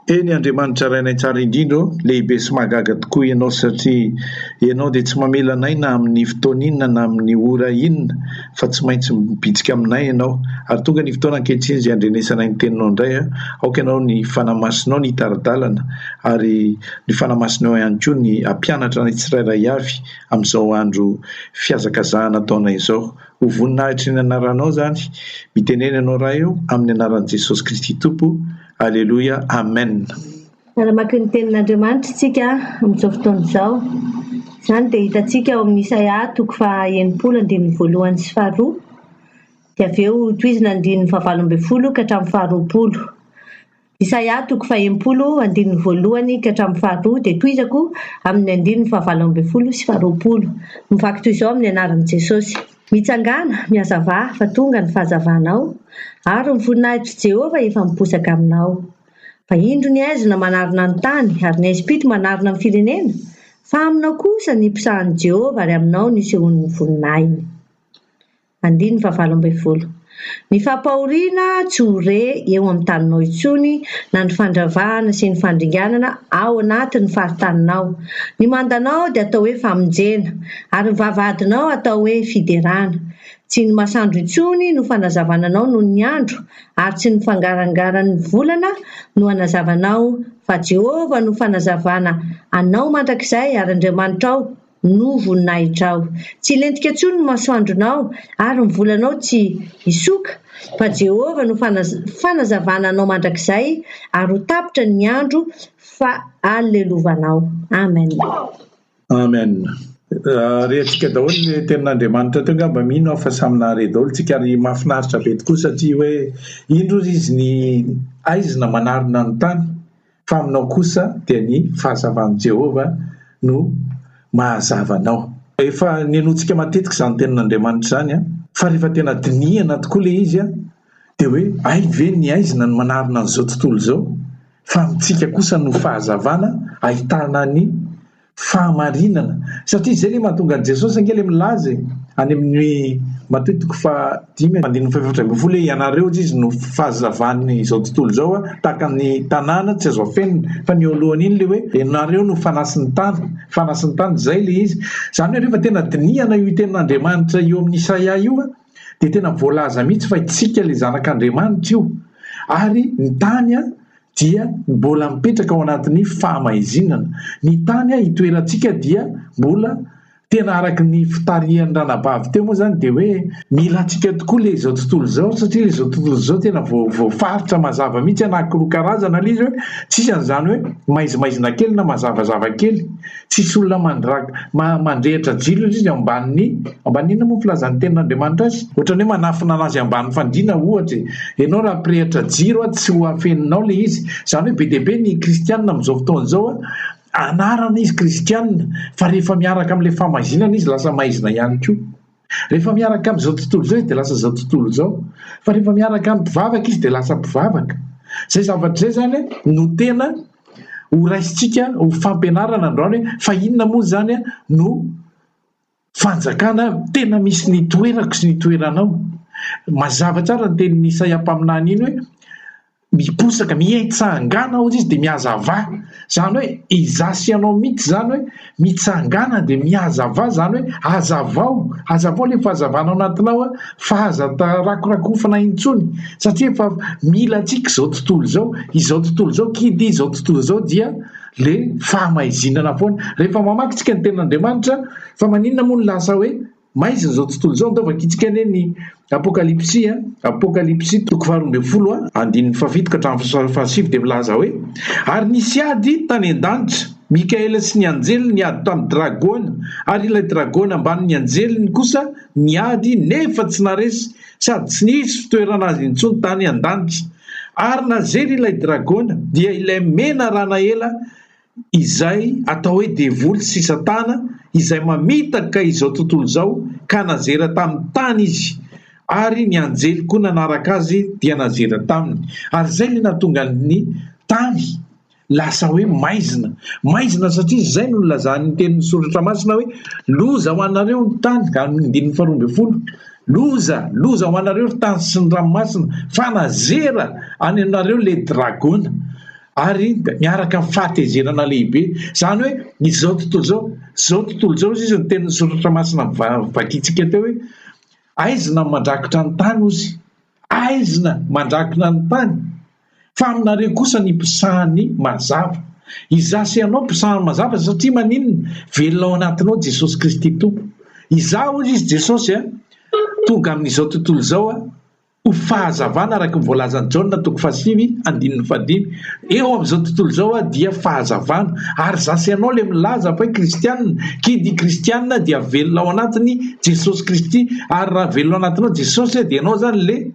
Eny Andriamanitra rainay tsara indrindra lehibe sy mahagaga tokoa ianao satria ianao dia tsy mamela anay na amin'ny fotoana inona na amin'ny ora inona fa tsy maintsy mibitsika aminay ianao ary tonga ny fotoana ankehitriny izay andrenesanay ny teninao indray aoka ianao ny fanamasinao ny taradalana ary ny fanamasinao ihany koa ny hampianatra ny tsirairay avy amin'izao andro fiazakazahana taona izao. Ho voninahitra ny anaranao zany mitenena ianao raha eo amin'ny anaran'i Jesosy Kristy Tompo. Alleluia, amen. Aramaky ny tenin'Andriamanitra tsika amin'izao fotoana izao. Izany dia hitantsika ao amin'ny Isaia 1:1 sy 2. Dia avy eo tohizina 9:20 ka hatramin'ny 20. Isaia 1:1 ka hatramin'ny 2 dia tohizako amin'ny 9:20 sy 20. Mivaky toy izao amin'ny anaran'i Jesosy. Mitsangana, mihazava fa tonga ny fahazavanao ary ny voninahitry Jehova efa miposaka aminao. Fa indro ny aizina manarona ny tany ary ny aizim-pito manarona ny firenena, fa aminao kosa ny pisahan'i Jehova ary aminao ny sehoan'ny voninahiny. 9:20. Ny fampahoriana tsy ho re eo amin'ny taninao intsony na ny fandravahana sy ny fandringanana ao anatin'ny faritaninao. Ny mandanao dia atao hoe famonjena ary ny vavahadinao atao hoe fiderana. Tsy ny masandro intsony no fanazavananao noho ny andro ary tsy ny fangarangaran'ny volana no hanazavanao, fa Jehova no fanazavana anao mandrakizay ary Andriamanitra ao no voninahitrao. Tsy lentika intsony ny masoandronao ary ny volanao tsy hisoka, fa Jehova no fanazavana anao mandrakizay ary ho tapitra ny andro fa allelovanao. Amen. Amen. Rehantsika daholo ny tenin'Andriamanitra tonga mba mino aho fa samy nahare daholo tsika ary mahafinaritra be tokoa satria hoe indro izy ny aizina manarona ny tany fa aminao kosa dia ny fahazavan'i Jehova no mahazavanao. Efa nenontsika matetika izany tenin'Andriamanitra zany fa rehefa tena dinihana tokoa le izy dia hoe ay ve ny aizina ny manarona an'izao tontolo izao fa amintsika kosa no fahazavana ahitana ny fahamarinana satria izay le mahatonga an'i Jesosy angely milaza any amin'ny Mateo 5:5 ianareo izy no fahazavany izao tontolo izao tahaka ny tanàna tsy azo afenina fa ny alohany iny le hoe ianareo no fanasin'ny tany izay le izy. Izany hoe rehefa tena dinihana io tenin'Andriamanitra io amin'ny Isaia io dia tena voalaza mihitsy fa itsika le zanak'Andriamanitra io ary ny tany dia mbola mipetraka ao anatin'ny fahamahizinana. Ny tany hitoerantsika dia mbola tena araky ny fitarihan'ny ranabavy teo moa zany dia hoe mila antsika tokoa le izao tontolo izao satria le izao tontolo izao tena voafaritra mazava mihitsy anakiroa karazana le izy hoe tsisy an'izany hoe maizimaizina kely na mazavazava kely, tsisy olona mandrehitra jiro izy ambaninina moa filazan'ny tenin'Andriamanitra azy ohatrany hoe manafina anazy ambanin'ny fandriana ohatra ianao raha pirehitra jiro tsy ho afeninao le izy. Izany hoe be dia be ny kristianina amin'izao fotoana izao anarana izy kristianina fa rehefa miaraka amin'ilay fahamazinana izy lasa maizina ihany koa. Rehefa miaraka amin'izao tontolo izao izy dia lasa izao tontolo izao, fa rehefa miaraka amin'ny mpivavaka izy dia lasa mpivavaka. Izay zavatra izay zany no tena ho raisintsika ho fampianarana androany fa inona moa zany no fanjakana tena misy ny toerako sy ny toeranao. Mazava tsara ny tenin'ny Isaia mpaminany iny hoe miposaka mihetsahangana hozy izy dia mihazava. Izany hoe izasy anao mihitsy zany hoe mitsangana dia mihazava zany hoe hazavao le fahazavanao anatinao fa aza rakorakofana intsony satria efa mila antsika izao tontolo izao kidy izao tontolo izao dia le fahamahizinana foana. Rehefa mamakytsika ny tenin'Andriamanitra fa maninona moa ny lasa hoe maizina izao tontolo izao ndaovaka itsika ane ny Apokalipsy 2:7 dia milaza hoe ary nisy ady tany an-danitra Mikaela sy ny anjeliny niady tamin'ny dragona ary ilay dragona ambanin'ny anjeliny kosa niady nefa tsy naresy sady tsy nisy fitoerana azy intsony tany an-danitra ary nazery ilay dragona dia ilay mena rana ela izay atao hoe devoly sy satana izay mamitaka izao tontolo izao ka nazera tamin'ny tany izy ary ny anjely koa nanaraka azy dia nazera taminy ary zay le nahatonga ny tany lasa hoe maizina satria izay no lazan'ny tenin'ny soratra masina hoe loza ho anareo ny tany ka ny 12 loza ho anareo ny tany sy ny ranomasina fa nazera any anareo le dragona ary miaraka amin'ny fahatezerana lehibe. Zany hoe izao tontolo izao izy ny teny soratra masina vakitsika teo hoe aizina mandrakotra ny tany ozy, aizina mandrakona ny tany, fa aminareo kosa ny mpisahany mazava. Izasy ianao mpisahany mazava satria maninona? Velona ao anatinao Jesosy Kristy tompo. Izaho ozy izy Jesosy tonga amin'izao tontolo izao ho fahazavana araka ny voalazan'i Jaona 5:5. Eo amin'izao tontolo izao dia fahazavana, ary zasy ianao le milaza fa hoe kristianina, kidy kristianina dia velona ao anatiny Jesosy Kristy, ary raha velona ao anatinao Jesosy dia ianao zany le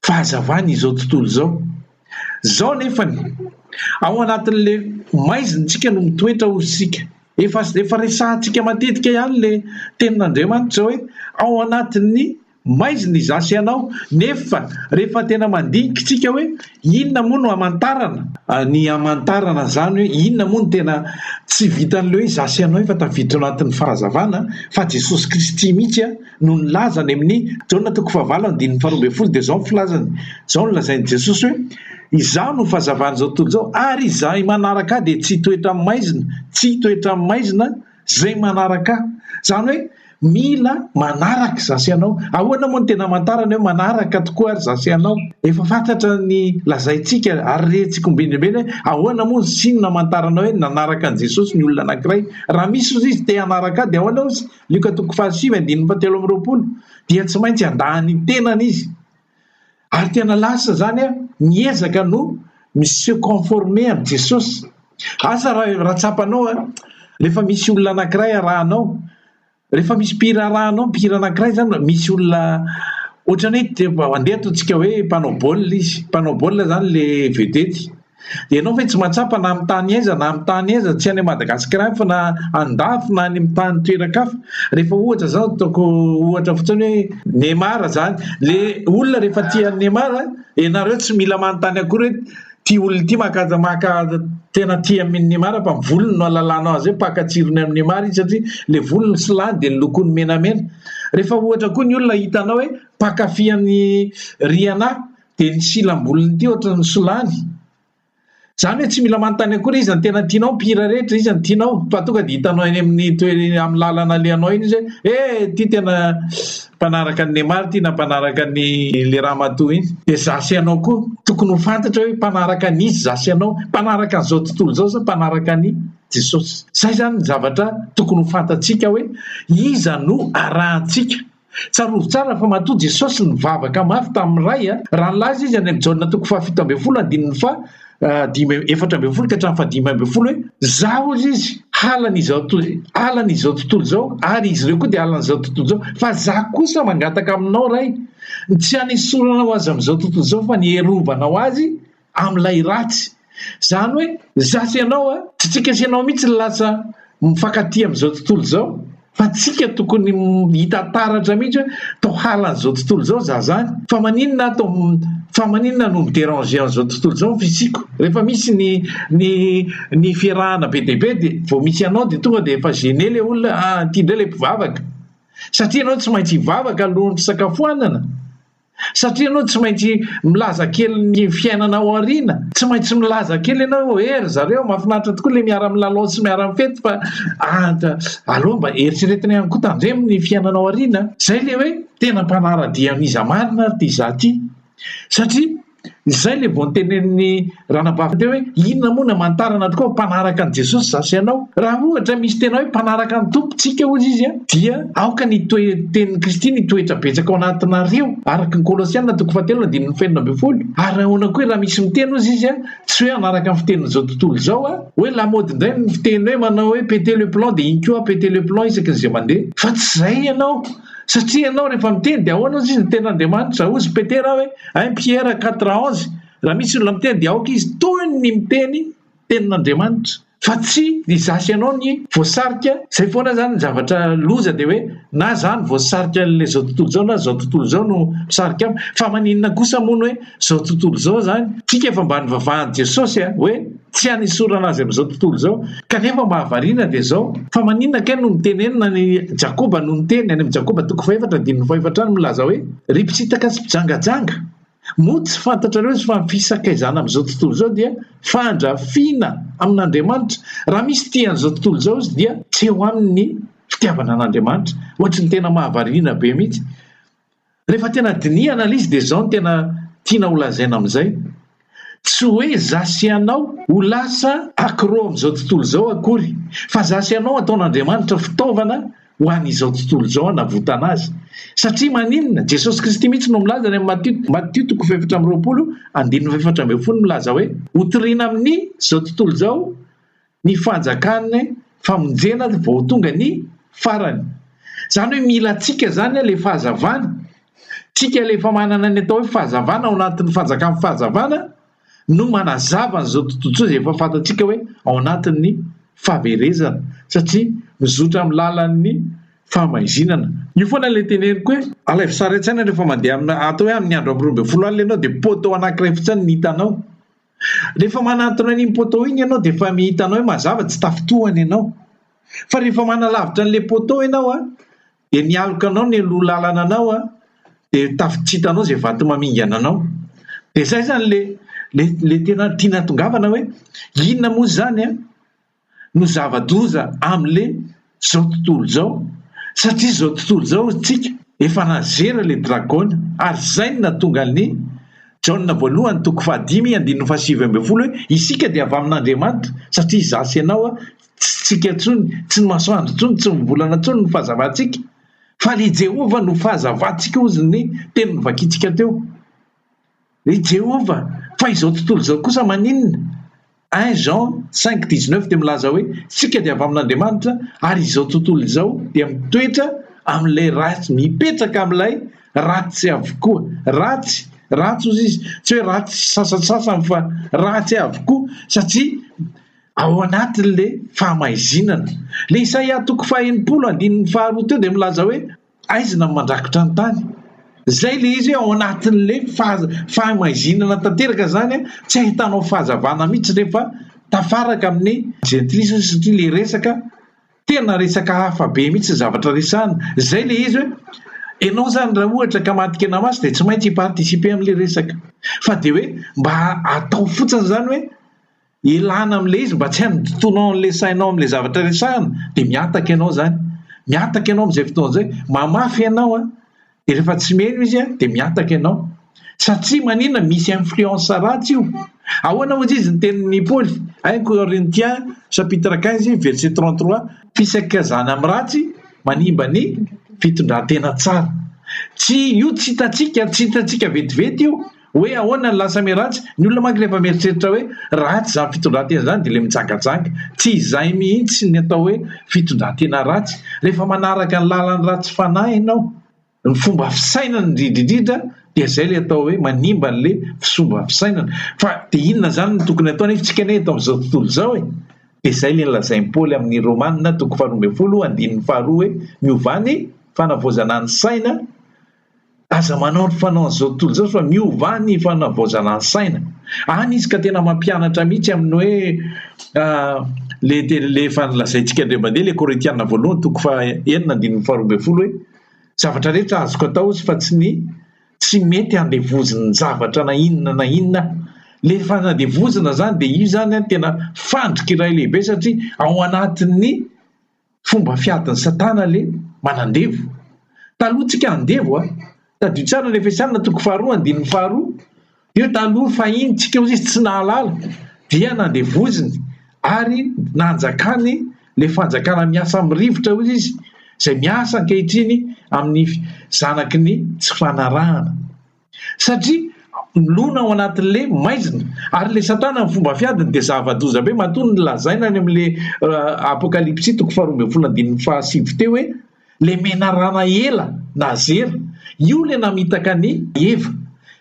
fahazavana izao tontolo izao. Zao nefany ao anatin'le maizintsika no mitoetra osika. Efa resahantsika matetika ihany le tenin'Andriamanitra hoe ao anatin'ny maizina izasy ianao, nefa rehefa tena mandinikitsika hoe inona moa no hamantarana, ny hamantarana zany hoe inona moa no tena tsy vitan'le hoe izasy ianao efa tafiditra anatin'ny fahazavana, fa Jesosy Kristy mihitsy no nilazany amin'ny Jaona 5:12 dia zao filazany, zao no lazain'i Jesosy hoe izaho no fahazavana izao tontolo izao, ary izahay manaraka dia tsy hitoetra amin'ny maizina, tsy hitoetra amin'ny maizina zay manaraka. Zany hoe mila manaraka zasy ianao. Ahoana moa no tena hamantarana hoe manaraka tokoa ary zasy ianao? Efa fantatra ny lazaintsika ary rentsika ombenimbeny hoe ahoana moa sinona hamantarana hoe nanaraka an' Jesosy ny olona anankiray. Raha misy ozy izy te hanaraka dia ahoana ozy? Luka 5:7 dia tsy maintsy handahany tenany izy. Ary tena lasa zany miezaka no se conformer amin'ny Jesosy. Asa raha tsapanao rehefa misy olona anankiray arahanao, rehefa misy mpihira arahanao, mpihira anankiray zany misy olona ohatran'ny hoe andeha ataontsika hoe mpanao baolina izy, mpanao baolina zany le vedety. Dia ianao fa tsy mahatsapa na amin'ny tany aiza na amin'ny tany aiza, tsy any Madagasikara fa na andafy na any amin'ny tany toerakafa. Rehefa ohatra zao ataoko ohatra fotsiny hoe Neymar zany, le olona rehefa tia Neymar, ianareo tsy mila manontany akory hoe ty olona ty maka tena tia amin'ny Neymar, fa ny volony no alalanao azy hoe pakatsirony amin'ny Neymar izy satria le volony solany dia ny lokony menamena. Rehefa ohatra koa ny olona hitanao hoe pakafian'ny Ianao dia ny silam-bolony ty ohatra ny solany. Zany hoe tsy mila manontany akory izy ny tena tianao, mpihira rehetra izy ny tianao, fa tonga dia hitanao eny amin'ny lalana alehanao iny izy hoe ty tena mpanaraka ny Neymar ty na mpanaraka ny le ramatoa iny. Dia zasy ianao koa tokony ho fantatra hoe mpanaraka n'izy zasy ianao, mpanaraka an'izao tontolo izao sa mpanaraka ny Jesosy. Zay zany ny zavatra tokony ho fantatsika hoe iza no arahantsika. Tsarovy tsara fa matoa Jesosy nivavaka mafy tamin'ny ray raha nilaza izy any amin'ny Jaona 7:7 hoe zaho ozy izy halan'izao tontolo izao, ary izy ireo koa dia halan'izao tontolo izao, fa zaho kosa mangataka aminao ray, tsy hanesoranao azy amin'izao tontolo izao fa ny erovanao azy amin'ilay ratsy. Zany hoe zasy ianao tsy tsika sy ianao mihitsy lasa mifankatia amin'izao tontolo izao, fa tsika tokony hita taratra mihitsy hoe tao halan'izao tontolo izao za zany, fa maninona no midéranger amin'izao tontolo izao fisiko. Rehefa misy ny fiarahana be dia be dia vao misy ianao dia tonga dia efa gêné le olona ty indray le mpivavaka, satria ianao tsy maintsy hivavaka alohan'ny fisakafoanana, satria ianao tsy maintsy milaza kely ny fiainanao aoriana, tsy maintsy milaza kely ianao hery zareo mahafinaritra tokoa le miara-milalao sy miara-mifety, fa aloha mba eritreretiny ihany koa tandremo ny fiainanao aoriana. Zay le hoe tena mpanaradia amin'iza marina ary ty izaho ty, satria izay le vao nitenen'ny ranabavy teo hoe inona moa no hamantarana tokoa mpanaraka an' Jesosy zasy ianao. Raha ohatra misy tena hoe mpanaraka ny tompontsika ozy izy dia aoka ny tenin'ny Kristy ny toetra betsaka ao anatinareo araka ny Kolosiana 4:12. Ary ahoana koa raha misy miteny ozy izy tsy hoe hanaraka amin'ny fitenin'izao tontolo izao hoe lamody indray ny fiteny hoe manao hoe péter le plan dia iny koa péter le plan isakin'izay mandeha, fa tsy izay ianao. Satria ianao rehefa miteny dia ahoana ozy izy ny ten'Andriamanitra, ozy Petera hoe 1 Pierre 4:11, raha misy olona miteny dia aoka izy toy ny miteny tenin'Andriamanitra, fa tsy ny zasy ianao ny voasarika. Zay foana zany ny zavatra loza dia hoe na zany voasarika le zao tontolo izao na zao tontolo izao no misarika aminy, fa maninona kosa moa hoe zao tontolo izao zany tsika efa mba nivavahan'i Jesosy hoe tsy hanesorana azy amin'izao tontolo izao, kanefa mahavariana dia zao. Fa maninona kay no mitenenina ny Jakoba no niteny any amin'ny Jakoba 4:4 no milaza hoe ry mpitsitaka sy mpijangajanga, moa tsy fantatrareo izy fa mifisakaizana amin'izao tontolo zao dia fandrafiana amin'Andriamanitra. Raha misy tian'izao tontolo zao izy dia tsy eo amin'ny fitiavana an'Andriamanitra, ohatry ny tena mahavariana be mihitsy. Rehefa tena dinihana ilay izy dia zao no tena tiana ho lazaina amin'izay. Tsy hoe zasy ianao ho lasa akro amin'izao tontolo zao akory, fa zasy ianao ataon'Andriamanitra fitaovana ho an'izao tontolo zao anavotana azy. Satria maninona? Jesosy Kristy mihitsy no milaza any amin'ny Matthieu 7:20 milaza hoe hotoriana amin'izao tontolo zao ny fanjakany famonjena vao tonga ny farany. Zany hoe mila tsika zany le fahazavana. Tsika lefa manana ny atao hoe fahazavana ao anatin'ny fanjakana fahazavana no manazava an'izao tontolo zao izay efa fantatsika hoe ao anatin'ny fahaverezana, satria mizotra amin'ny lalan'ny famaizinana. Io foana ilay teneniko hoe alaivo sara tsaina rehefa mandeha atao hoe amin'ny andro 20 alina ianao dia poto anankiray fotsiny ny hitanao. Rehefa manantona an'iny poto iny ianao dia efa mihitanao hoe mazava tsy tafitohany ianao. Fa rehefa manalavitra an'ilay poto ianao dia nialoka anao ny aloha lalana anao dia tafitsintanao izay vato mamingana anao. Dia izay zany le tena tiana tongavana hoe inona moa zany no zava-doza amin'le zao tontolo zao, satria zao tontolo zao tsika efa nazera le dragona, ary zay no natonga ny Jaona voalohany 5:7 hoe isika dia avy amin'Andriamanitra, satria zasy ianao tsika tsony, tsy ny masoandro tsony, tsy ny volana tsony no fahazavantsika, fa le Jehova no fahazavantsika ozy ny teny novakitsika teo. Le Jehova, fa izao tontolo zao kosa maninona? 1 Jean 5:19 dia milaza hoe sika dia avy amin'Andriamanitra ary izao tontolo izao dia mitoetra amin'ilay ratsy, mipetraka amin'ilay ratsy avokoa. Ratsy ozy izy, tsy hoe ratsy sasasasany fa ratsy avokoa, satria ao anatin'le fahamaizinana. Le Isaia 40:5 teo dia milaza hoe aizina mandrakotra ny tany. Zay le izy hoe ao anatin'le fahamaizinana tanteraka zany tsy ahitanao fahazavana mihitsy rehefa tafaraka amin'ny gentrisy, satria le resaka tena resaka hafa be mihitsy zavatra resahana. Zay le izy hoe ianao zany raha ohatra ka matikena masy dia tsy maintsy hipartisipe amin'le resaka, fa dia hoe mba atao fotsiny zany hoe ilana amin'le izy mba tsy hanontonao an'le sainao amin'le zavatra resahana, dia miataka ianao zany, miataka ianao amin'izay fotoana zay, mamafy ianao dia rehefa tsy meno izy dia miataka ianao, satria maninona? Misy influence ratsy io. Ahoana hozy izy ny tenin'ny Paoly 1 Corinthiens 15:33 fisakazana amin'ny ratsy manimba ny fitondran-tena tsara. Io tsy hitantsika vetivety io hoe ahoana ny lasa miratsy. Ny olona manko rehefa mieritreritra hoe ratsy zany fitondran-tena zany dia le mijangajanga. Tsy izay mihitsy ny atao hoe fitondran-tena ratsy. Rehefa manaraka ny lalan'ny ratsy fanahy ianao, ny fomba fisainana indrindrindrindra dia zay le atao hoe manimba n'le fomba fisainana. Fa dia inona zany no tokony atao nefitsika ne eto amin'izao tontolo zao dia zay le lazain'i Paoly amin'ny Romanina 12:2 hoe miova ny fanavaozana ny saina. Aza manao ny fanaon'izao tontolo zao fa miova ny fanavaozana ny saina. Any izy ka tena mampianatra mihitsy amin'ny hoe le efa nilazaintsika indray mandeha le Korintiana voalohany 4:2 hoe zavatra rehetra azoko atao izy fa tsy mety handevoziny zavatra na inona. Le fanadevozana zany dia io zany tena fandrika iray lehibe, satria ao anatin'ny fomba fiatin'ny Satana le manandevo. Taloha tsika andevo tadio tsara ny Efesianina 2:2 io taloha fahiny tsika ozy izy tsy nahalala dia nandevoziny ary nanjakany le fanjakana miasa amin'ny rivotra ozy izy, izay miasa ankehitriny amin'ny zanaky ny tsy fanarahana, satria milona ao anatin'le maizina. Ary le Satana ny fomba fiadiny dia zava-doza be, matoa ny lazaina any amin'le Apokalipsy 2:7 teo hoe le menarana ela nazera, io le namitaka ny Eva.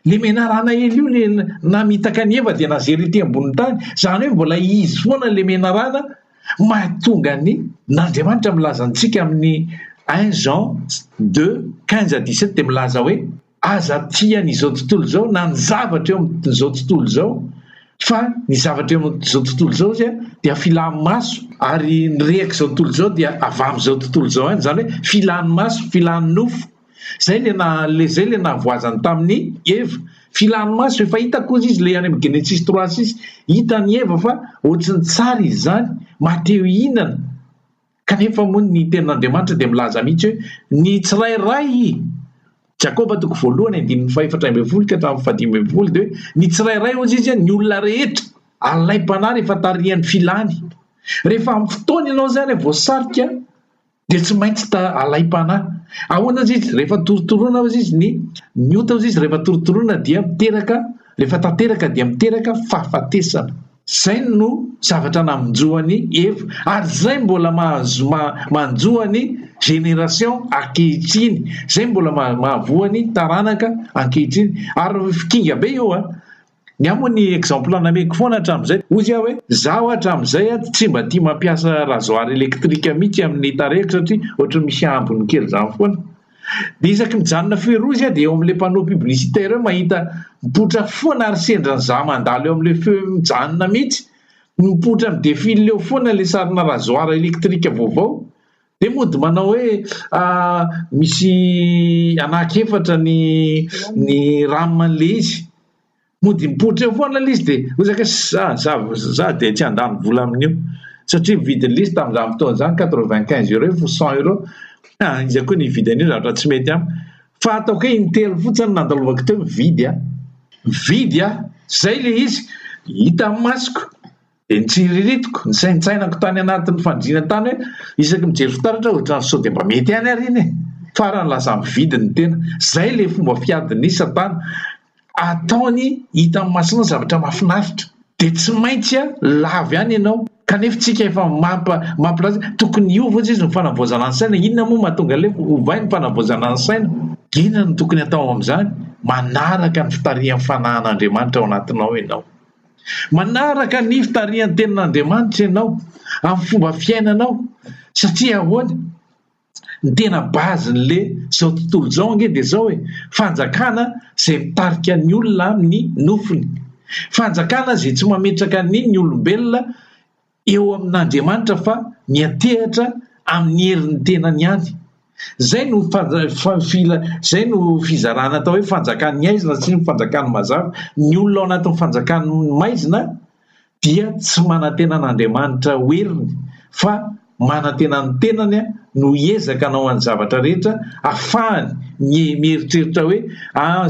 Le menarana ela io le namitaka ny Eva dia nazera ety ambony tany. Zany hoe mbola izy foana le menarana mahatonga n'Andriamanitra milaza antsika amin'ny 1 Jean 2:15-17 dia milaza hoe aza tian'izao tontolo zao na ny zavatra eo amin'izao tontolo zao, fa ny zavatra eo amin'izao tontolo zao dia filany maso, ary ny rehaka izao tontolo zao dia avy amin'izao tontolo zao any, zany hoe filany maso, filany nofo. Zay le navoazany tamin'ny Eva, filany maso efa hita kozy izy le any amin'ny Genesis 3:6 hitany Eva fa ohatrany tsara izy zany mateo ihinana kanefa moa ny tenin'Andriamanitra dia milaza mihitsy hoe ny tsirairay Jakoba 1:5-7 ka hatramin'ny 15 dia ny tsirairay ozy izy ny olona rehetra alaim-panahy rehefa tarihan'ny filany. Rehefa amin'ny fotoana ianao zany voasarika dia tsy maintsy alaim-panahy. Ahoana izy rehefa torotoroana izy ny ota izy rehefa torotoroana dia miteraka, rehefa tanteraka dia miteraka fahafatesana. Zay no zavatra namonjoany Eva ary zay mbola manjoany génération ankehitriny, zay mbola mahavoany taranaka ankehitriny ary fikinga be eo ny amo ny exemple nameko foana hatramin'izay ozy aho hoe zaho hatramin'izay tsy mba tia mampiasa rasoir électrique mihitsy amin'ny tarehiko satria ohatry misy ambony kely zany foana. Dia isaky mijanona feo izy dia eo amin'ilay panneau publicitaire mahita mipotra foana ary sendra ny za mandalo eo amin'ilay feo mijanona mihitsy mipotra midefile eo foana ilay sarina rasoir électrique vaovao. Dia mody manao hoe misy anankiefatra ny raman'ilay izy mody mipotra eo foana ilay izy dia ozaka za dia tsy andany vola amin'io satria vidin'ilay izy tamin'izany fotoana zany 95 € fo 100 €. Izy koa ny vidin'io zavatra tsy mety amiko fa ataoko hoe intelo fotsiny nandalovako teo mividy zay le izy hita amin'ny masoko dia nitsiriritiko ny saintsainako tany anatin'ny fandriana tany hoe isaky mijery fitaratra ohatrany sao dia mba mety any ary iny farany laza mividy ny tena. Zay le fomba fiadin'ny Satana ataony hita amin'ny masona zavatra mahafinaritra dia tsy maintsy lavy any ianao. Kanefa tsika efa mampilaza tokony hiova izy ny fanavoazana ny saina. Inona moa mahatonga le ovay ny fanavoazana ny saina? Inona no tokony atao amin'izany? Manaraka ny fitarihan'ny fanahin'Andriamanitra ao anatinao ianao, manaraka ny fitarihan'ny tenin'Andriamanitra ianao amin'ny fomba fiainanao satria ahoana ny tena bazin'le zao tontolo zao ange dia zao hoe fanjakana zay mitarika ny olona amin'ny nofiny, fanjakana zay tsy mametraka ny olombelona eo amin'Andriamanitra fa miatehatra amin'ny herin'ny tenany ihany. Zay no fizarana atao hoe fanjakan'ny aizina sy ny fanjakan'ny mazava. Ny olona ao anatin'ny fanjakan'ny maizina dia tsy manantena an'Andriamanitra hoeriny fa manantena ny tenany no hiezaka anao any zavatra rehetra ahafahany mieritreritra hoe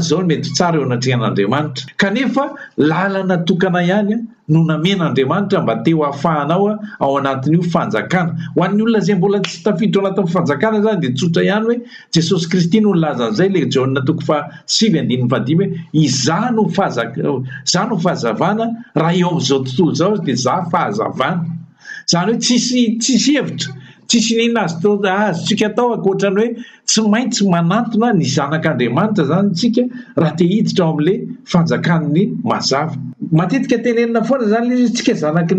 zao mety tsara eo anatrehan'Andriamanitra. Kanefa lalana tokana ihany no namen'Andriamanitra mba teo ahafahanao ao anatin'io fanjakana. Ho an'ny olona zay mbola tsy tafiditra ao anatin'ny fanjakana zany dia tsotra ihany hoe Jesosy Kristy no nilaza an'izay le Jaona 7:15 izaho no fahazavana raha eo amin'izao tontolo zao dia izaho fahazavana. Zany hoe tsisy hevitra, tsisy nina azontsika atao ankoatrany hoe tsy maintsy manantona ny zanak'Andriamanitra zany tsika raha te hiditra ao amin'ilay fanjakan'ny mazava. Matetika tenenina foana zany izy tsika tsy zanaky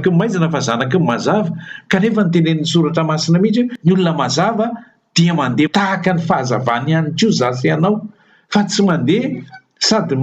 ny maizina fa zanaky ny mazava. Kanefa ny tenenin'ny soratra masina mihitsy ny olona mazava dia mandeha tahaka ny fahazavana ihany koa zasy ianao fa tsy mandeha sady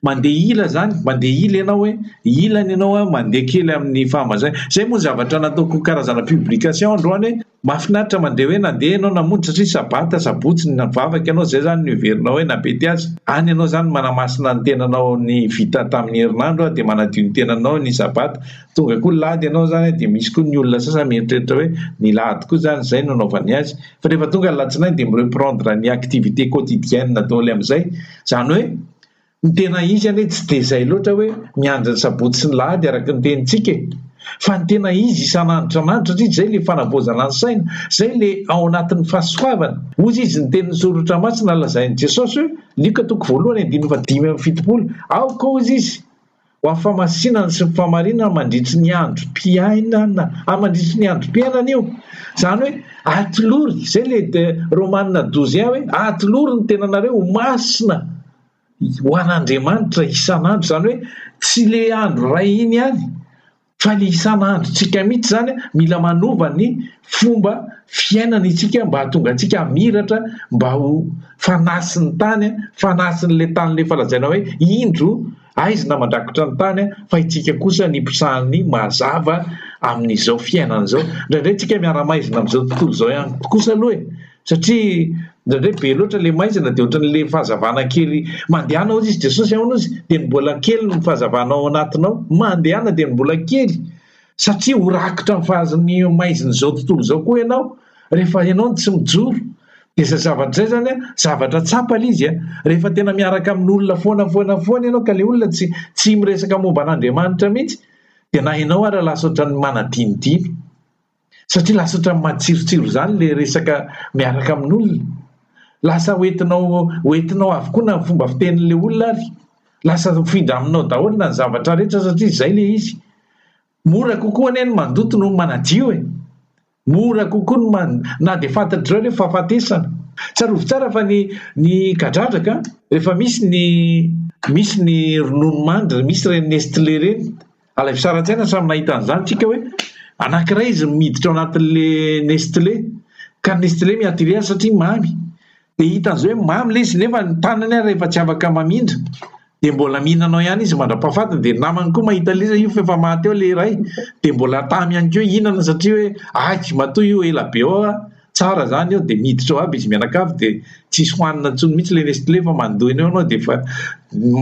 mandeha ila zany, mandeha ila ianao hoe ilany ianao mandeha kely amin'ny fahamazana. Zay moa zavatra nataoko karazana publication androany hoe mahafinaritra mandeha hoe nandeha ianao namonjy satria sabata sabotsy ny navavaka ianao zay zany ny iverinao hoe napety azy. Any ianao zany manamasina ny tenanao ny vita tamin'ny herinandro dia manadio ny tenanao ny sabata. Tonga koa lady ianao zany dia misy koa ny olona sasany mieritreritra hoe ny lady koa zany zay nanaovany azy. Fa rehefa tonga ny latsinainy dia mireprendre ny activité quotidienne daholo amin'izay. Zany hoe ny tena izy any tsy dia izay loatra hoe miandry ny sabotsy sy ny lahady araka ny tenintsika fa ny tena izy isan'andro isan'andro satria zay le fanavoazana ny saina, zay le ao anatin'ny fahasoavana. Ozy izy ny tenin'ny soratra masina lazain'i Jesosy hoe Luka 1:5-7 aoka ozy izy ho amin'ny famasinana sy ny famarinana mandritry ny andro mpiainana mandritry ny andro mpiainana io. Zany hoe atolory zay le Romanina 12 hoe atolory ny tenanareo ho masina ho an'Andriamanitra isan'andro. Zany hoe tsy le andro ray iny ihany fa le isan'andro tsika mihitsy zany mila manova ny fomba fiainana itsika mba hahatonga antsika hamiratra mba ho fanasin'ny tany, fanasin'le tany le falazaina hoe indro aizina mandrakotra ny tany fa itsika kosa ny mpisahan'ny mazava amin'izao fiainana izao. Indraindray tsika miara-maizina amin'izao tontolo izao ihany kosa aloha satria ndraindray be loatra le maizina dia ohatran'le fahazavana kely mandehana ozy izy Jesosy aona ozy dia ny mbola kely no fahazavana ao anatinao, mandehana dia ny mbola kely satria ho rakotra ny fahazany maizina izao tontolo izao koa ianao rehefa ianao tsy mijoro. Dia izay zavatra izay zany a zavatra tsapa le izy a, rehefa tena miaraka amin'olona foana ianao ka le olona tsy miresaka momba an'Andriamanitra mihitsy dia na ianao ary lasa ohatran'ny manadinodino satria lasa ohatran'ny matsirotsiro zany le resaka miaraka amin'olona. Lasa hoentinao avokoa na fomba fitenin'le olona ary lasa findra aminao daholo na ny zavatra rehetra satria izay le izy. Mora kokoa anie ny mandoto no manadio mora kokoa na dia fantatr'ireo hoe fahafatesana. Tsarovy tsara fa ny kadradraka rehefa misy ny ronono mandry, misy reny Nestlé reny, alay fisaran-tsaina samy nahita an'izany tsika hoe anankiray izy miditra ao anatin'le Nestlé ka Nestlé miatire azy satria mamy dia hitan'izao hoe mamy le izy nefa ny tanany ary rehefa tsy afaka mamindra dia mbola mihinanao ihany izy mandra-pahafatana dia namany koa mahita le izy io efa maty eo le iray dia mbola tamy ihany koa hihinana satria hoe aiky matoa io ela be ao tsara zany eo dia miditra ao aby izy mianakavy dia tsisy hohanina ntsony mihitsy le Nestlé fa mandoina eo anao dia efa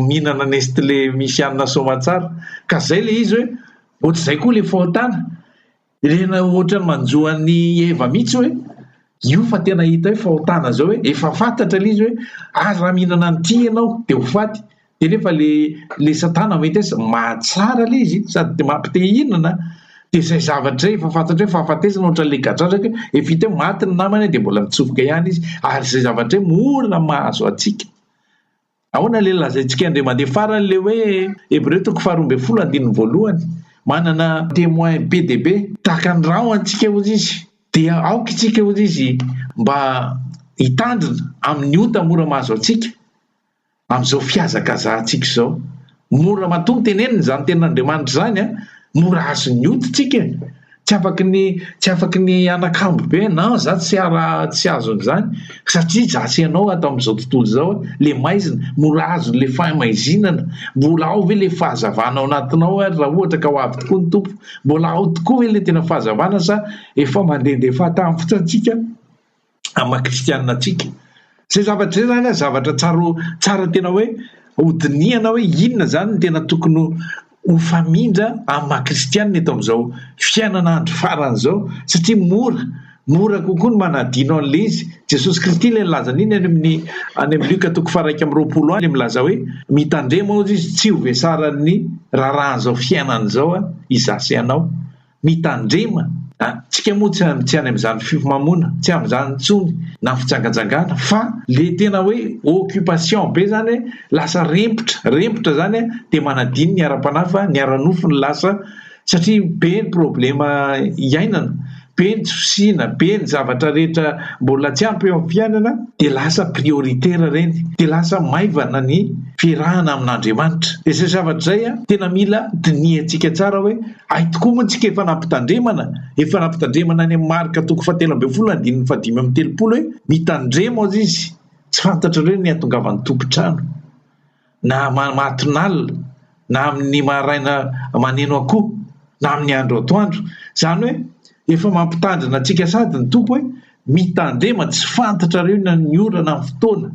mihinana Nestlé misy hanina somatsara ka zay le izy hoe ohatr'izay koa le fahotana rena ohatrany manjoany eva mihitsy hoe io fa tena hita hoe fahotana zao hoe efa fantatra le izy hoe azy raha mihinana an'ity ianao dia ho faty. Dia nefa le satana mety hoe mahatsara le izy sady dia mampite hihinana dia izay zavatra efa fantatra hoe fahafatesana ohatran'le gadradraka efa hita hoe maty ny namany dia mbola mitsofoka ihany izy ary izay zavatra hoe mora mahazo atsika. Ahoana le lazaintsika indray mandeha farany le hoe Hébreu 12:1 manana témoin be dia be tahaka ny rao antsika ozy izy dia aoka itsika ozy izy mba hitandrina amin'ny ota mora mahazo atsika amin'izao fiazakazahantsika izao. Mora matombo tenenina izany ten'Andriamanitra zany a, mora azo ny ota tsika tsy afaky ny anakambo be na za tsy azon'izany satria zasy ianao atao amin'izao tontolo izao le maizina mora azo le fahamaizinana mbola ao ve le fahazavana ao anatinao ary raha ohatra ka ho avy tokoa ny tompo mbola ao tokoa ve le tena fahazavana sa efa mandehandeha tamy fotsantsika amin'ny kristianina atsika. Zay zavatra zay zany a zavatra tsara tena hoe hodiniana hoe inona zany ny tena tokony ho famindra amin'ny maha-kristianina eto amin'izao fiainana andro farany izao satria mora kokoa ny manadino an'le izy. Jesosy Kristy le nilaza n'iny any amin'ny Luka 1:20 le milaza hoe mitandrema ozy izy tsy ho vesaran'ny raharahanyizao fiainana izao izasy ianao mitandrema. Tsika moa tsy any amin'izany fifamamona tsy amin'izany ntsony na fijangajangana fa le tena hoe occupation be zany hoe lasa rempotra zany dia manadino ny ara-panahy fa ny ara-nofo ny lasa satria be ny problema iainana, be ny tsy fisiana, be ny zavatra rehetra mbola tsy ampy eo amin'ny fiainana dia lasa prioritera reny dia lasa maivana ny fiarahana amin'Andriamanitra. Dia izay zavatra izay tena mila diniantsika tsara hoe ay tokoa moa ntsika efa nampitandremana any amin'ny Marka 7:5-7 hoe mitandrema ozy izy tsy fantatra hoe ny atongavan'ny tompontrano na matinalina na amin'ny maraina maneno akoho na amin'ny andro atoandro zany hoe efa mampitandrina antsika sady ny tompo hoe mitandrema tsy fantatra reo na ny orana amin'ny fotoana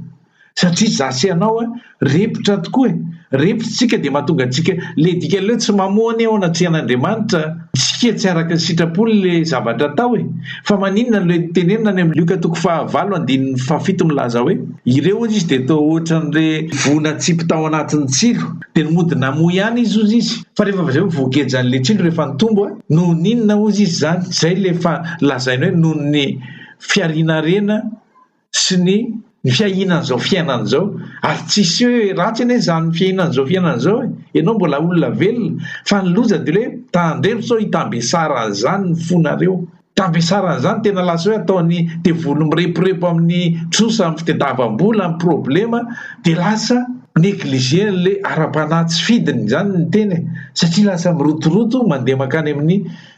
satria zasy ianao repotra tokoa repotsika dia mahatonga antsika le dika leo tsy mamoany ao anatrihan'Andriamanitra tsika tsy araka ny sitrapolo le zavatra atao fa maninona le tenenina any amin'ny Luka 9:7 milaza hoe ireo ozy izy dia tao ohatran'le vona tsipy tao anatin'ny tsilo dia ny mody namoa ihany izy ozy izy fa rehefa zay voakejan'le tsilo rehefa nitombo noho ninona ozy izy zany zay le fa lazainy hoe noho ny fiarinarena sy ny fiahinan'izao fiainan'izao ary tsisy hoe ratsy anie zany fiahinan'izao fiainan'izao ianao mbola olona velona fa ny loza dia le tandremo sao hitambesaran'izany ny fonareo tambesaran'izany tena lasa hoe ataony devolo mireporepo amin'ny trosa amin'ny fitadiavam-bola amin'ny problema dia lasa negligé le ara-panahy tsy fidiny zany ny teny satria lasa mirotoroto mandeha makany amin'ny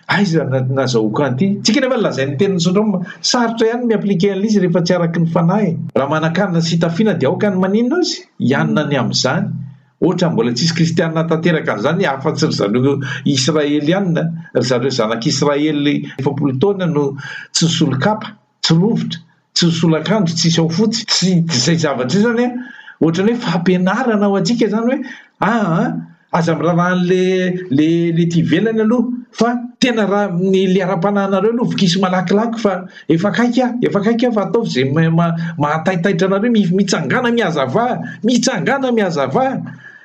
aiza nazahoako an'ity tsika nefa lazain'ny teniny sondroma sarotra ihany miaplike an'izy rehefa tsy araky ny fanahy raha manakanina sy tafiana dia aoka ny maninona azy ianina ny amin'izany ohatra mbola tsisy kristianina tanteraka an'izany afa-tsy ry zareo israelianina ry zareo zanak'Israely 70 taona no tsy solokapa tsy rovitra tsy hosolakandro tsisy ao fotsy tsy zay zavatra zany a ohatrany hoe fampianarana ao atsika zany hoe aza mirahan'le ty velany aloha fa tena raha le ara-panahinareo aloha vokisy malakilaky fa efa kaiky fa ataovy zay mahataitaitra anareo mitsangana mihazava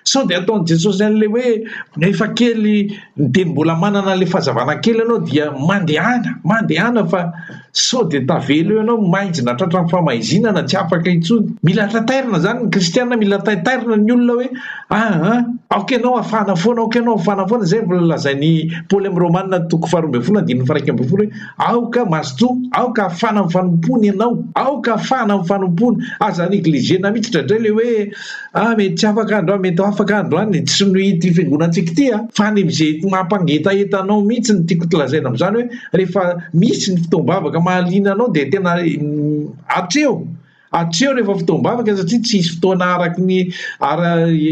sao de ataony Jesosy an'le hoe efa kely de mbola manana le fahazavana kely anao dia mandehana fa sao de tavelo eo ianao mainjina tratran'ny famaizinana tsy afaka intsony. Mila tatairina zany ny kristianina, mila tatairina ny olona hoe aoka ianao afana foana zay volalazainy Paoly amin'ny Romanina toko 12:1-1 hoe aoka mazotoa, aoka afana amin'ny fanompony ianao, aoka afana amin'ny fanompony. Aza ny eglizena mihitsy dradray le hoe mety tsy afaka androany, mety afaka androany, tsy no ity fiangonantsika ity fa any am'izay mampangetaetanao mihitsy ny tiako tolazaina am'izany hoe rehefa misy ny fotoam-bavaka mahaliana anao de tena atreo rehefa fotoam-bavaka satria tsy hisy fotoana araky ny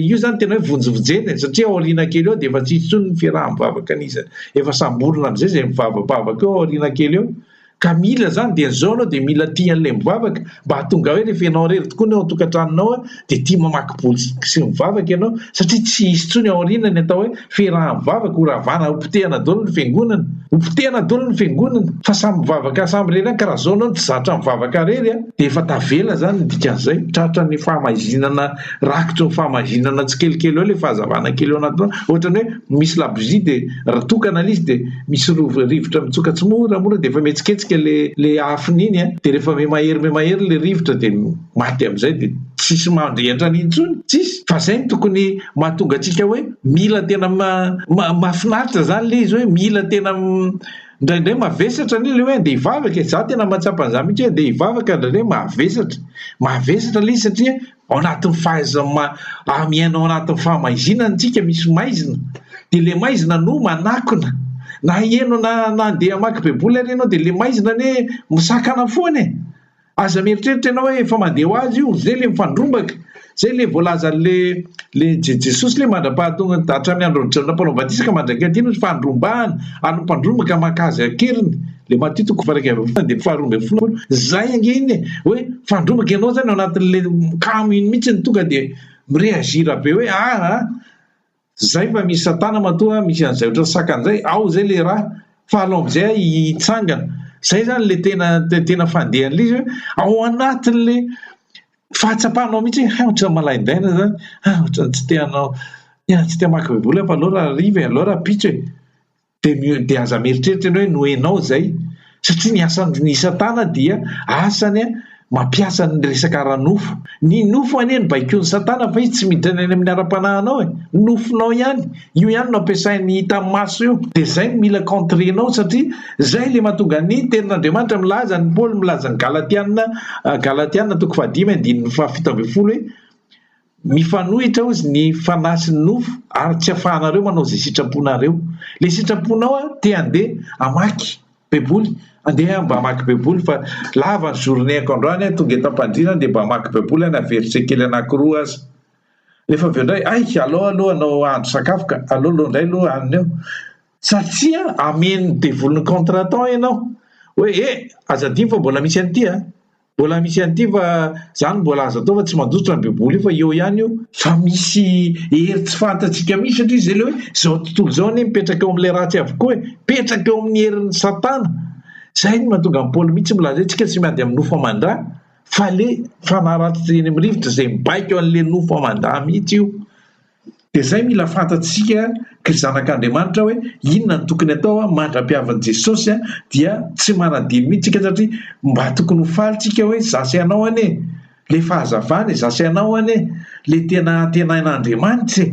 io zany tena hoe vonjovojeny satria aoriana kely eo de efa tsy hisy tsony ny fiaraha-mivavaka an'izany, efa samborona am'izay zay mivavabavaka eo aoriana kely eo ka mila zany de zao anao de mila tia an'le mivavaka mba hatonga hoe rehefa ianao rery tokoa ny ao an-tokantranonao de tia mamaky boly sy mivavaka ianao satria tsy hisy tsony aoriana ny atao hoe fiaraha-mivavaka horavana hopotehana daholo ny fiangonana fa samy mivavaka samy rery any ka raha zao anao tsy zatra mivavaka rery de efa tavela zany ny dikan'izay tratra ny fahamazinana rakitro ny fahamazinana tsy kelikely eo le fahazavana kely eo anatinao ohatrany hoe misy labozy de ratokana l'izy de misy rivotra mitsoka tsy moramora de efa metsiketsika le afin'iny de rehefa me mahery le rivotra de maty am'izay de tsisy mandrehatra n'intsony tsisy fa zay ny tokony mahatonga atsika hoe mila tena mahafinaritra zany le izy hoe mila tena indraindray mavesatra ny le hoe de hivavaka za tena mahatsapa an'izany mihitsy hoe de hivavaka indraindray mavesatra le izy satria ao anatin'ny miainao anatin'ny fahamaizinana tsika misy maizina de le maizina no manakona na eno na andeha amaky baiboly ary ianao de le maizina ne misakana foana aza mieritreritra ianao hoe efa mandeha ho azy io zay le mifandrombaka zay le voalaza le Jesosy le mandra-pahatonga hatramin'ny andro na Paolo Batisa ka mandraika adino fandrombahana ary mpandrombaka makazy akeriny le Matthieu toko 1 de 12 zay angeny hoe fandrombaka ianao zany ao anatin'le kamo iny mihitsy ny tonga de mireagira be hoe zay fa misy satana matoa misy an'izay ohatry sakan'izay ao zay le raha fa alo am'izay hitsangana zay zany le tena fandehan'le izy hoe ao anatin'le fahatsapanao mihitsy ohatry malaindaina zany ohatry tsy teanao tsy te maka baiboly fa aloha raha riva aloha raha pitso de aza mieritreritra hoe noenao zay satria ny asan'ny satana dia asany mampiasa ny resaka ranofo ny nofo aneny baikony satana fa izy tsy miditra any amin'ny ara-panahinao nofonao ihany io ihany no ampiasainy hita maso io de zay mila contrenao satria zay le mahatonga ny tenin'Andriamanitra milaza ny Paoly milaza ny Galatiana toko 5:7 hoe mifanohitra ozy ny fanasy ny nofo ary tsy afahanareo manao zay sitraponareo le sitraponao te andeha amaky baiboly andeha mba amaky baiboly fa lava ny journéako androany tonga etam-pandrina de mba amaky baiboly any averitse kely anankiroa azy rehefa avy eo indray aloha anao andro sakafo ka aloha indray aloha anina eo satria ameny devolony contratant ianao hoe azadiny fa mbola misy an'ity fa zany mbola azo atao fa tsy mandositra ny baiboly io fa eo ihany io fa misy hery tsy fantatsika misy satria zay le hoe zao tontolo zao ane mipetraka eo amin'ilay ratsy avokoa mipetraka eo amin'ny herin'ny satana zay ny mahatonga ny Paoly mihitsy milaza tsika tsy miady amin'ny nofo amandrà fa le fanaratsy eny amin'ny rivotra zay mibaiko an'le nofo amandrà mihitsy io de zay mila fantatsika zanak'Andriamanitra hoe inona ny tokony atao mandra-piavan'i Jesosy dia tsy manadiny mihitsy tsika satria mba tokony ho falitsika hoe zasy anao ane le fahazavana zasy anao ane le tena tenain'Andriamanitra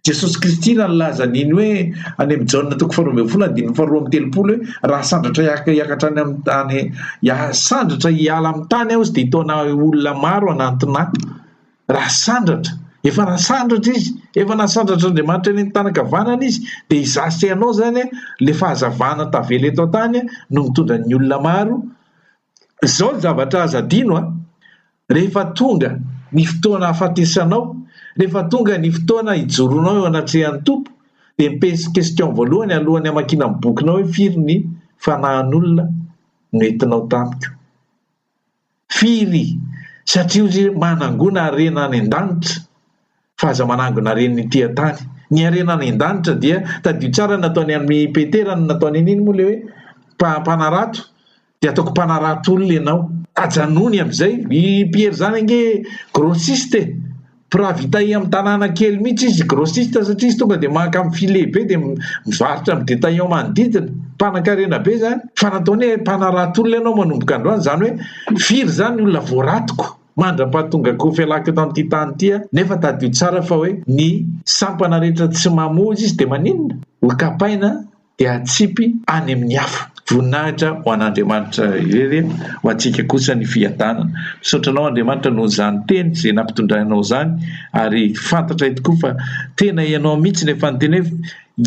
Jesosy Kristy nalaza niny hoe any amin'ny Jaona toko 12:2-3 hoe raha sandratra hiakatra any amin'ny tany sandratra hiala amin'ny tany aho izy de hitona olona maro anatona raha sandratra efa nasandratra izy efa nasandratra Andriamanitra eny tanakavanana izy de izasy anao zany le fahazavana tavela eto tany no mitondra ny olona maro zao ny zavatra aza adino rehefa tonga ny fotoana hafatesanao rehefa tonga ny fotoana hijoronao eo anatrehan'ny tompo de mipesy question voalohany alohan'ny hamakina amin'ny bokinao hoe firy ny fanahin'olona no entinao tamiko firy satria ozy manangona arena any an-danitra fa aza manangona arena ity tany. Ny arena any an-danitra dia tadio tsara nataony amin'ny Petera no nataony an'iny moa le hoe mpanarato, dia ataoko mpanarato olona ianao. Ajanony amin'izay i Pierre zany ange grossiste, pravitay amin'ny tanàna kely mihitsy izy grossiste, satria izy tonga dia maka amin'ny filehibe dia mivarotra amin'ny détaillant manodidina, mpanan-karena be zany. Fa nataony hoe mpanarato olona ianao manomboka androany, zany hoe firy zany olona voaratoko mandra-pahatonga fialaka eto amin'ity tany ity, nefa tadio tsara fa hoe ny sampana rehetra tsy mamozy izy dia maninona ho kapaina dia atsipy any amin'ny hafa. Voninahitra ho an'Andriamanitra irery ho antsika kosa ny fiadanana. Misaotranao Andriamanitra noho izany teny izay nampitondranao zany, ary fantatra tokoa fa tena ianao mihitsy ny efa niteny hoe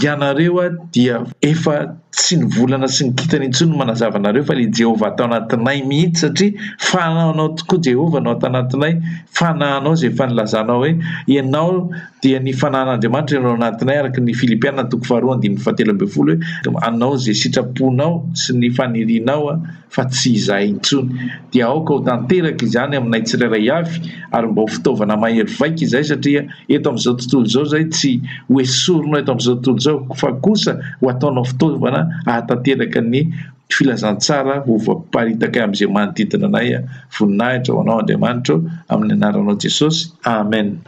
ianareo dia efa tsy ny volana sy ny kitana intsony manazava anareo fa le Jehova atao anatinay mihitsy, satria fanahinao tokoa Jehova no atao anatinay. Fanahinao izay efa nilazanao hoe ianao dia ny fanahin'Andriamanitra ianao anatinay, araka ny Filipiana 2:17 hoe anao izay sitraponao sy ny fanirianao fa tsy izahay intsony. Dia aoka ho tanteraka izany aminay tsirairay avy, ary mba ho fitaovana mahery vaika izay, satria eto amin'izao tontolo izao zay tsy ho esorinao eto amin'izao tontolo izao, fa kosa ho ataonao fitaovana ahatanteraka ny filazantsara ho voaparitaka amin'izay manodidina anay. Voninahitra ho anao Andriamanitra, amin'ny anaranao Jesosy, amen.